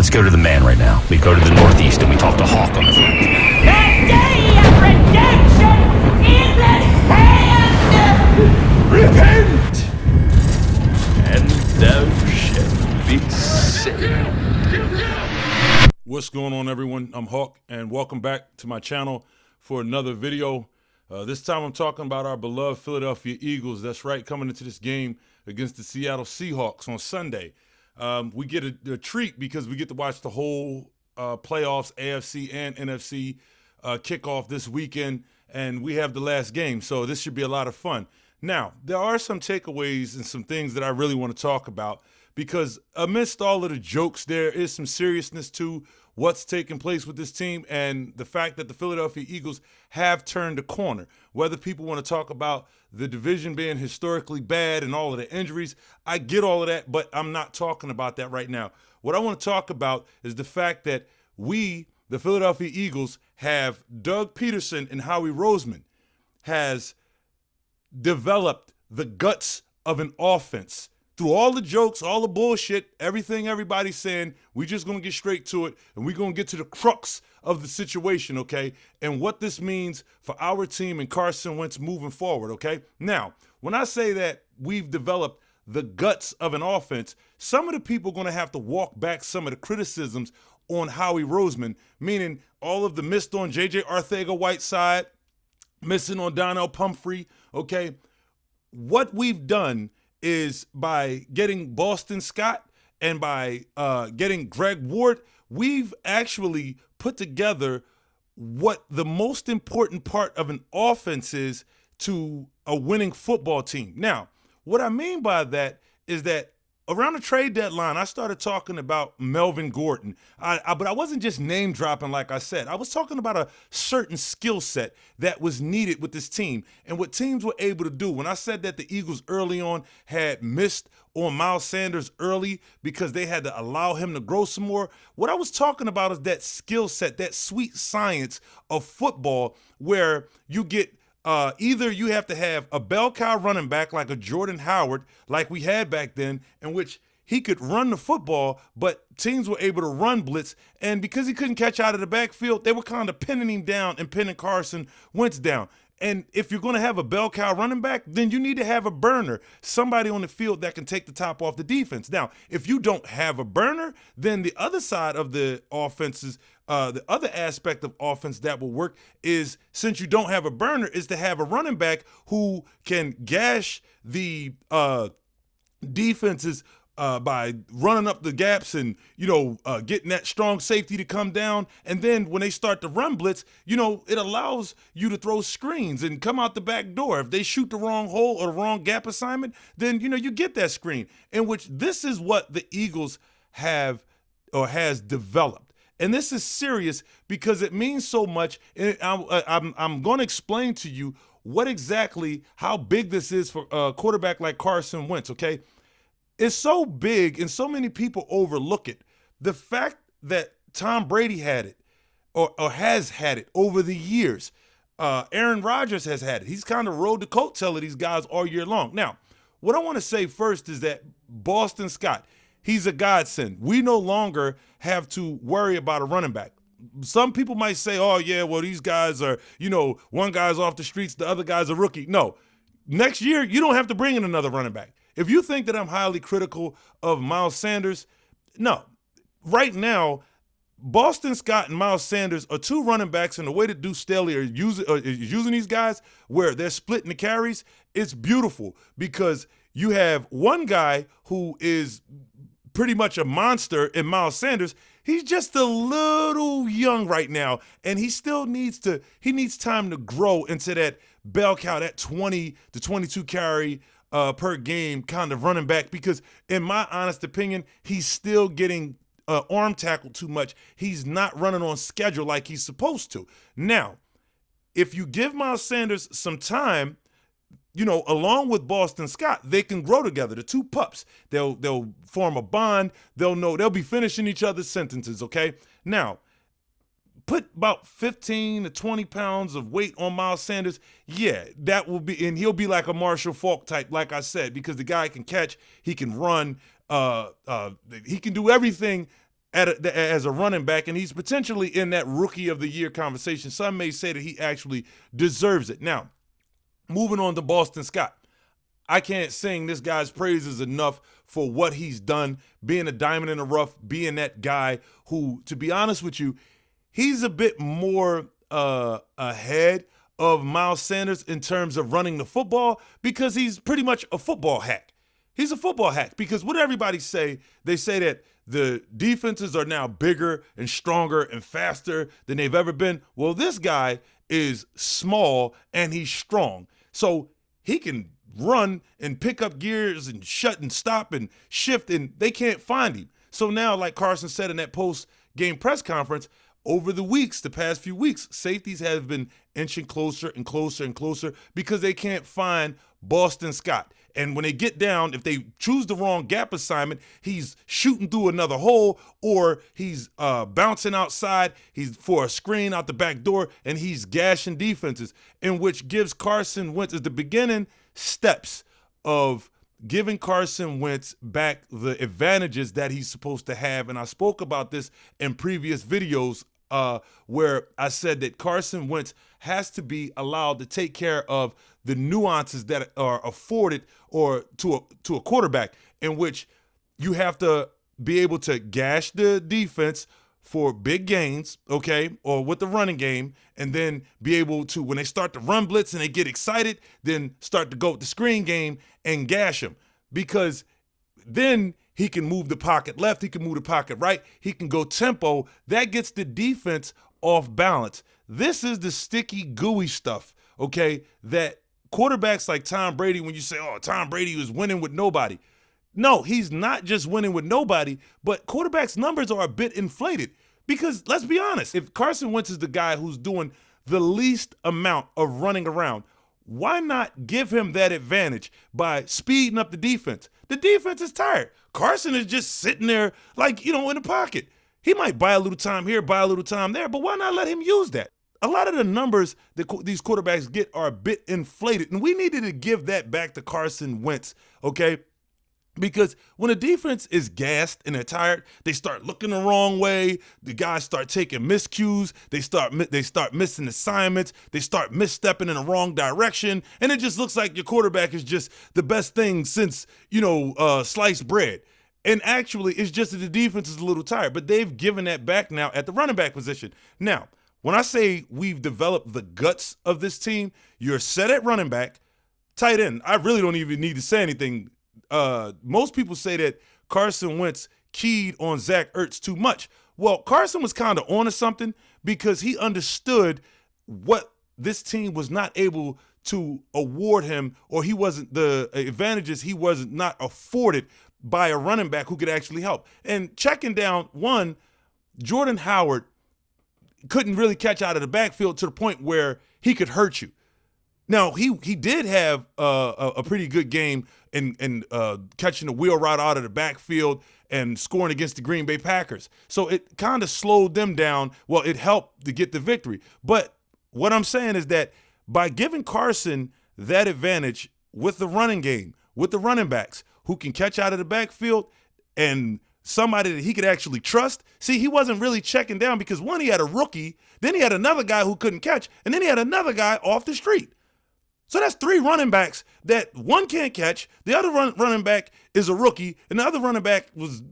let's go to the man right now. We go to the Northeast and we talk to Hawk on the phone. The day of redemption is at hand! Repent, and thou shalt be saved. What's going on, everyone? I'm Hawk, and welcome back to my channel for another video. This time I'm talking about our beloved Philadelphia Eagles. That's right, coming into this game against the Seattle Seahawks on Sunday. We get a treat because we get to watch the whole playoffs, AFC and NFC, kickoff this weekend, and we have the last game, so this should be a lot of fun. Now, there are some takeaways and some things that I really want to talk about because amidst all of the jokes, there is some seriousness to what's taking place with this team and the fact that the Philadelphia Eagles have turned a corner. Whether people want to talk about the division being historically bad and all of the injuries, I get all of that, but I'm not talking about that right now. What I want to talk about is the fact that we, the Philadelphia Eagles, have Doug Peterson and Howie Roseman has developed the guts of an offense. Through all the jokes, all the bullshit, everything everybody's saying, we're just going to get straight to it, and we're going to get to the crux of the situation, okay, and what this means for our team and Carson Wentz moving forward, okay? Now, when I say that we've developed the guts of an offense, some of the people are going to have to walk back some of the criticisms on Howie Roseman, meaning all of the missed on J.J. Arcega-Whiteside, missing on Donnell Pumphrey, okay? What we've done is by getting Boston Scott and by getting Greg Ward, we've actually put together what the most important part of an offense is to a winning football team. Now, what I mean by that is that around the trade deadline, I started talking about Melvin Gordon, but I wasn't just name dropping like I said. I was talking about a certain skill set that was needed with this team and what teams were able to do. When I said that the Eagles early on had missed on Miles Sanders early because they had to allow him to grow some more, what I was talking about is that skill set, that sweet science of football where you get either you have to have a bell cow running back like a Jordan Howard, like we had back then, in which he could run the football, but teams were able to run blitz. And because he couldn't catch out of the backfield, they were kind of pinning him down and pinning Carson Wentz down. And if you're going to have a bell cow running back, then you need to have a burner, somebody on the field that can take the top off the defense. Now, if you don't have a burner, then the other side of the offenses, the other aspect of offense that will work is, since you don't have a burner, is to have a running back who can gash the defenses by running up the gaps and, getting that strong safety to come down. And then when they start to run blitz, it allows you to throw screens and come out the back door. If they shoot the wrong hole or the wrong gap assignment, then, you get that screen, in which this is what the Eagles have or has developed. And this is serious because it means so much. And I'm going to explain to you how big this is for a quarterback like Carson Wentz, okay? It's so big and so many people overlook it. The fact that Tom Brady had it or has had it over the years. Aaron Rodgers has had it. He's kind of rode the coattail of these guys all year long. Now, what I want to say first is that Boston Scott, he's a godsend. We no longer have to worry about a running back. Some people might say, oh, yeah, well, these guys are, one guy's off the streets, the other guy's a rookie. No, next year, you don't have to bring in another running back. If you think that I'm highly critical of Miles Sanders, no. Right now, Boston Scott and Miles Sanders are two running backs, and the way that Deuce Staley is using these guys where they're splitting the carries, it's beautiful because you have one guy who is pretty much a monster in Miles Sanders. He's just a little young right now, and he still needs time to grow into that bell cow, that 20 to 22 carry per game kind of running back, because in my honest opinion, he's still getting arm tackled too much. He's not running on schedule like he's supposed to. Now, if you give Miles Sanders some time, along with Boston Scott, they can grow together. The two pups, they'll form a bond. They'll be finishing each other's sentences, okay? Now, put about 15 to 20 pounds of weight on Miles Sanders, yeah, that will be, and he'll be like a Marshall Faulk type, like I said, because the guy can catch, he can run, he can do everything as a running back, and he's potentially in that rookie of the year conversation. Some may say that he actually deserves it. Now, moving on to Boston Scott. I can't sing this guy's praises enough for what he's done, being a diamond in the rough, being that guy who, to be honest with you, he's a bit more ahead of Miles Sanders in terms of running the football because he's pretty much a football hack. He's a football hack because what everybody say, they say that the defenses are now bigger and stronger and faster than they've ever been. Well, this guy is small and he's strong. So he can run and pick up gears and shut and stop and shift, and they can't find him. So now, like Carson said in that post-game press conference, over the past few weeks, safeties have been inching closer and closer and closer because they can't find Boston Scott. And when they get down, if they choose the wrong gap assignment, he's shooting through another hole, or he's bouncing outside, he's for a screen out the back door, and he's gashing defenses, in which gives Carson Wentz at the beginning steps of giving Carson Wentz back the advantages that he's supposed to have. And I spoke about this in previous videos where I said that Carson Wentz has to be allowed to take care of the nuances that are afforded or to a quarterback, in which you have to be able to gash the defense for big gains, okay, or with the running game, and then be able to, when they start to run blitz and they get excited, then start to go with the screen game and gash them, because then he can move the pocket left, he can move the pocket right, he can go tempo. That gets the defense off balance. This is the sticky, gooey stuff, okay, that quarterbacks like Tom Brady, when you say, oh, Tom Brady was winning with nobody. No, he's not just winning with nobody, but quarterbacks' numbers are a bit inflated. Because let's be honest, if Carson Wentz is the guy who's doing the least amount of running around, why not give him that advantage by speeding up the defense? The defense is tired. Carson is just sitting there like, in the pocket. He might buy a little time here, buy a little time there, but why not let him use that? A lot of the numbers that these quarterbacks get are a bit inflated, and we needed to give that back to Carson Wentz, okay? Because when a defense is gassed and they're tired, they start looking the wrong way. The guys start taking miscues. They start missing assignments. They start misstepping in the wrong direction, and it just looks like your quarterback is just the best thing since sliced bread. And actually, it's just that the defense is a little tired. But they've given that back now at the running back position. Now, when I say we've developed the guts of this team, you're set at running back, tight end. I really don't even need to say anything. Most people say that Carson Wentz keyed on Zach Ertz too much. Well, Carson was kind of onto something because he understood what this team was not able to award him, or he wasn't the advantages he was not afforded by a running back who could actually help. And checking down, Jordan Howard couldn't really catch out of the backfield to the point where he could hurt you. Now, he did have a pretty good game in catching the wheel route out of the backfield and scoring against the Green Bay Packers. So it kind of slowed them down. Well, it helped to get the victory. But what I'm saying is that by giving Carson that advantage with the running game, with the running backs who can catch out of the backfield and somebody that he could actually trust. See, he wasn't really checking down because, one, he had a rookie, then he had another guy who couldn't catch, and then he had another guy off the street. So that's three running backs that one can't catch, the other running back is a rookie, and the other running back was,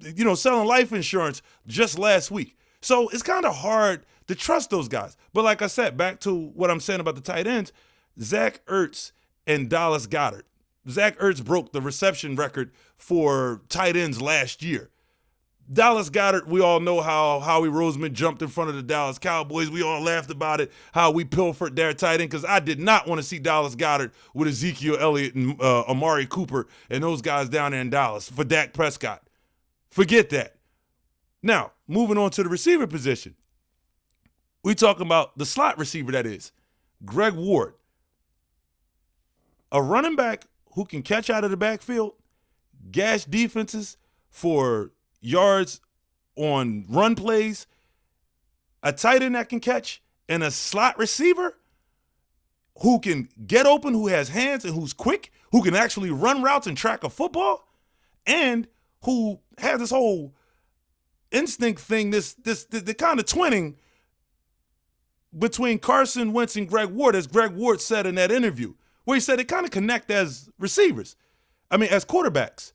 selling life insurance just last week. So it's kind of hard to trust those guys. But like I said, back to what I'm saying about the tight ends, Zach Ertz and Dallas Goedert. Zach Ertz broke the reception record for tight ends last year. Dallas Goedert, we all know how Howie Roseman jumped in front of the Dallas Cowboys. We all laughed about it, how we pilfered their tight end, because I did not want to see Dallas Goedert with Ezekiel Elliott and Amari Cooper and those guys down there in Dallas for Dak Prescott. Forget that. Now, moving on to the receiver position. We talking about the slot receiver, that is, Greg Ward. A running back who can catch out of the backfield, gash defenses for yards on run plays, a tight end that can catch, and a slot receiver who can get open, who has hands and who's quick, who can actually run routes and track a football, and who has this whole instinct thing, the kind of twinning between Carson Wentz and Greg Ward, as Greg Ward said in that interview, where he said they kind of connect as receivers. I mean, as quarterbacks.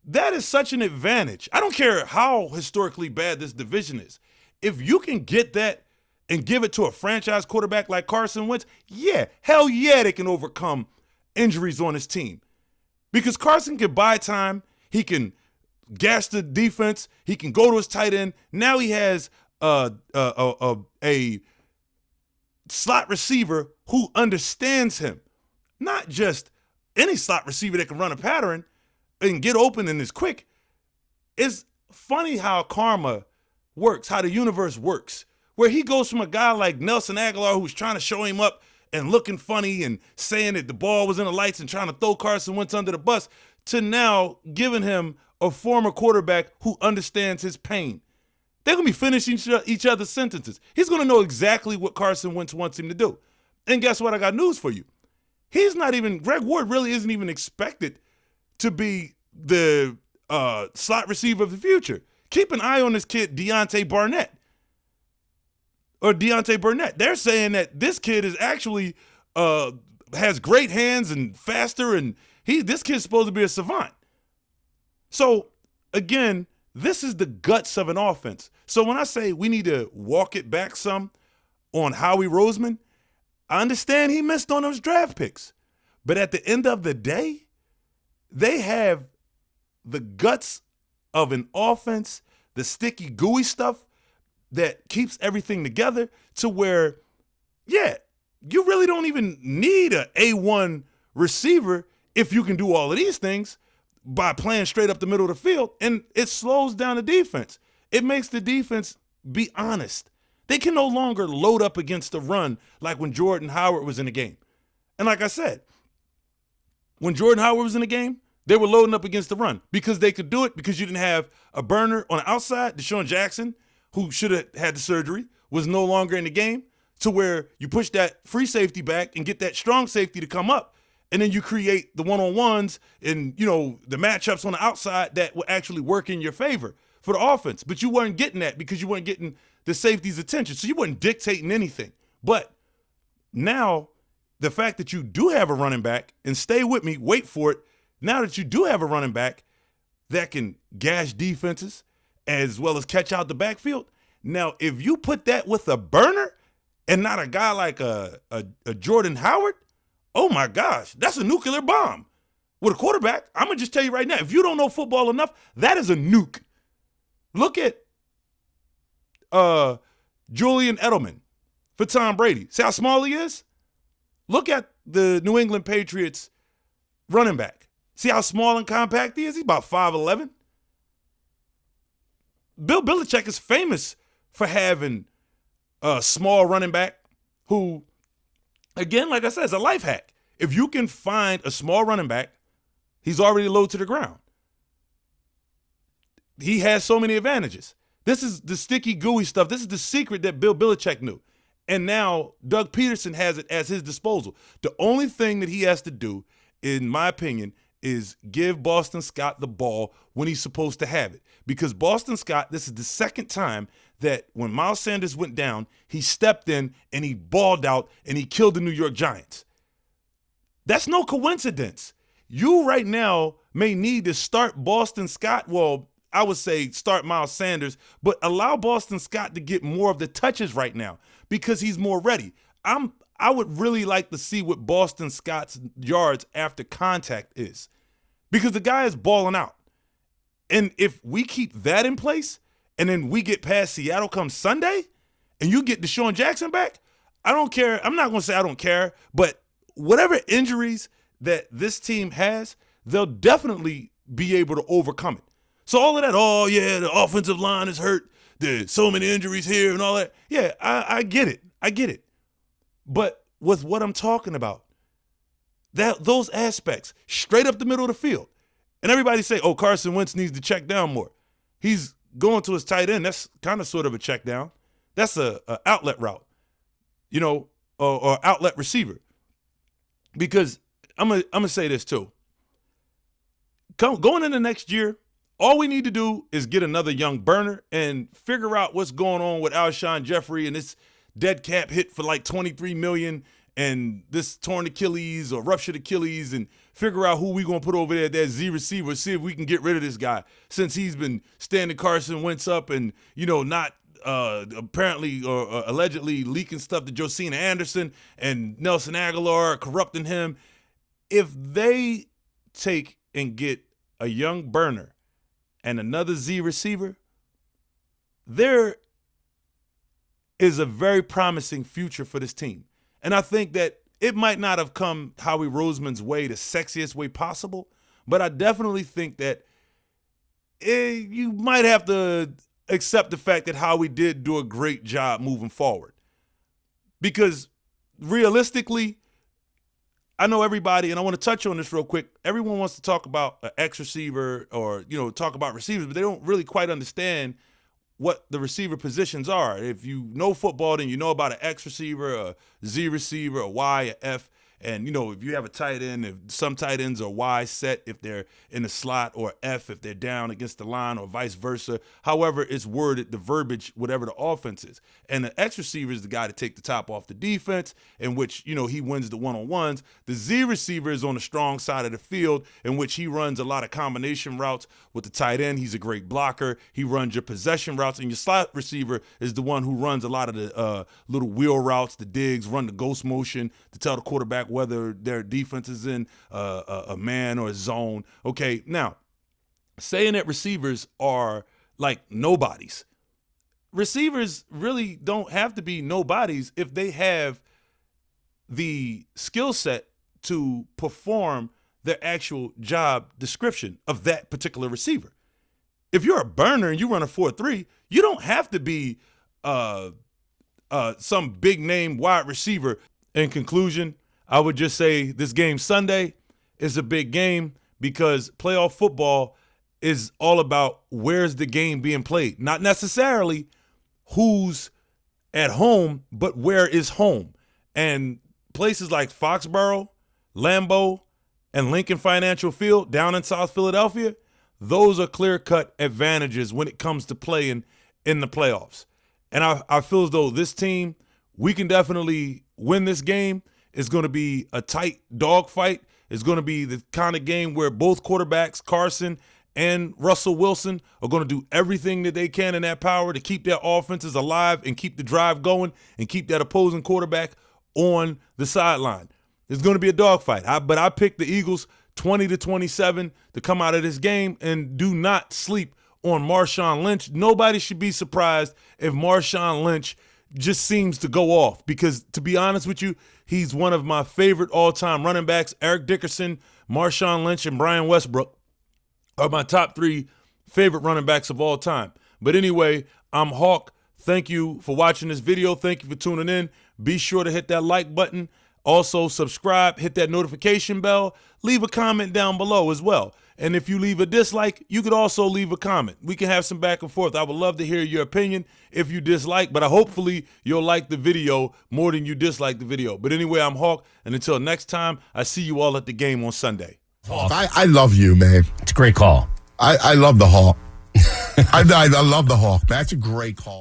That is such an advantage. I don't care how historically bad this division is. If you can get that and give it to a franchise quarterback like Carson Wentz, yeah, hell yeah, they can overcome injuries on his team. Because Carson can buy time, he can gas the defense, he can go to his tight end. Now he has a slot receiver who understands him. Not just any slot receiver that can run a pattern and get open and is quick. It's funny how karma works, how the universe works, where he goes from a guy like Nelson Aguilar who's trying to show him up and looking funny and saying that the ball was in the lights and trying to throw Carson Wentz under the bus, to now giving him a former quarterback who understands his pain. They're going to be finishing each other's sentences. He's going to know exactly what Carson Wentz wants him to do. And guess what? I got news for you. Greg Ward really isn't even expected to be the slot receiver of the future. Keep an eye on this kid, Deontay Burnett. They're saying that this kid is actually has great hands and faster, and this kid's supposed to be a savant. So, again, this is the guts of an offense. So when I say we need to walk it back some on Howie Roseman, I understand he missed on those draft picks. But at the end of the day, they have the guts of an offense, the sticky, gooey stuff that keeps everything together to where, yeah, you really don't even need an A1 receiver if you can do all of these things by playing straight up the middle of the field. And it slows down the defense. It makes the defense be honest. They can no longer load up against the run like when Jordan Howard was in the game. And like I said, when Jordan Howard was in the game, they were loading up against the run because they could do it because you didn't have a burner on the outside. Deshaun Jackson, who should have had the surgery, was no longer in the game, to where you push that free safety back and get that strong safety to come up. And then you create the one-on-ones and, the matchups on the outside that will actually work in your favor for the offense. But you weren't getting that because you weren't getting the safety's attention. So you weren't dictating anything. But now the fact that you do have a running back, and stay with me, wait for it, now that you do have a running back that can gash defenses as well as catch out the backfield, now if you put that with a burner and not a guy like a Jordan Howard, oh my gosh, that's a nuclear bomb. With a quarterback, I'm going to just tell you right now, if you don't know football enough, that is a nuke. Look at Julian Edelman for Tom Brady. See how small he is? Look at the New England Patriots running back. See how small and compact he is? He's about 5'11". Bill Belichick is famous for having a small running back who, again, like I said, is a life hack. If you can find a small running back, he's already low to the ground. He has so many advantages. This is the sticky, gooey stuff. This is the secret that Bill Belichick knew. And now Doug Peterson has it at his disposal. The only thing that he has to do, in my opinion, is give Boston Scott the ball when he's supposed to have it. Because Boston Scott, this is the second time that when Miles Sanders went down, he stepped in and he balled out and he killed the New York Giants. That's no coincidence. You right now may need to start Boston Scott. Well, I would say start Miles Sanders, but allow Boston Scott to get more of the touches right now because he's more ready. I would really like to see what Boston Scott's yards after contact is, because the guy is balling out. And if we keep that in place and then we get past Seattle come Sunday and you get Deshaun Jackson back, I don't care. I'm not going to say I don't care, but whatever injuries that this team has, they'll definitely be able to overcome it. So all of that, oh, yeah, the offensive line is hurt. There's so many injuries here and all that. Yeah, I get it. I get it. But with what I'm talking about, those aspects, straight up the middle of the field. And everybody say, oh, Carson Wentz needs to check down more. He's going to his tight end. That's kind of sort of a check down. That's a outlet route, or outlet receiver. Because I'm gonna say this too. Going into next year, All we need to do is get another young burner and figure out what's going on with Alshon Jeffrey and this dead cap hit for like $23 million and this torn Achilles or ruptured Achilles, and figure out who we going to put over there at that Z receiver, see if we can get rid of this guy since he's been standing Carson Wentz up and, not apparently or allegedly leaking stuff to Josina Anderson and Nelson Aguilar, corrupting him. If they take and get a young burner and another Z receiver, there is a very promising future for this team. And I think that it might not have come Howie Roseman's way, the sexiest way possible, but I definitely think that you might have to accept the fact that Howie did do a great job moving forward. Because realistically, I know everybody, and I want to touch on this real quick, everyone wants to talk about an X receiver or, talk about receivers, but they don't really quite understand what the receiver positions are. If you know football, then you know about an X receiver, a Z receiver, a Y, a F. And, if you have a tight end, if some tight ends are Y set if they're in the slot, or F if they're down against the line, or vice versa. However it's worded, the verbiage, whatever the offense is. And the X receiver is the guy to take the top off the defense, in which, he wins the one-on-ones. The Z receiver is on the strong side of the field, in which he runs a lot of combination routes with the tight end. He's a great blocker. He runs your possession routes. And your slot receiver is the one who runs a lot of the little wheel routes, the digs, run the ghost motion to tell the quarterback whether their defense is in a man or a zone. Okay, now, saying that receivers are like nobodies. Receivers really don't have to be nobodies if they have the skill set to perform their actual job description of that particular receiver. If you're a burner and you run a 4-3, you don't have to be some big name wide receiver. In conclusion, I would just say this game Sunday is a big game because playoff football is all about where's the game being played. Not necessarily who's at home, but where is home. And places like Foxborough, Lambeau, and Lincoln Financial Field down in South Philadelphia, those are clear-cut advantages when it comes to playing in the playoffs. And I feel as though this team, we can definitely win this game. It's going to be a tight dogfight. It's going to be the kind of game where both quarterbacks, Carson and Russell Wilson, are going to do everything that they can in that power to keep their offenses alive and keep the drive going and keep that opposing quarterback on the sideline. It's going to be a dogfight. But I picked the Eagles 20-27 to come out of this game, and do not sleep on Marshawn Lynch. Nobody should be surprised if Marshawn Lynch just seems to go off, because to be honest with you, he's one of my favorite all-time running backs. Eric Dickerson, Marshawn Lynch, and Brian Westbrook are my top 3 favorite running backs of all time. But anyway, I'm Hawk. Thank you for watching this video. Thank you for tuning in. Be sure to hit that like button. Also, subscribe, hit that notification bell, leave a comment down below as well. And if you leave a dislike, you could also leave a comment. We can have some back and forth. I would love to hear your opinion if you dislike, but hopefully you'll like the video more than you dislike the video. But anyway, I'm Hawk, and until next time, I see you all at the game on Sunday. I love you, man. It's a great call. I love the Hawk. I love the Hawk. That's a great call.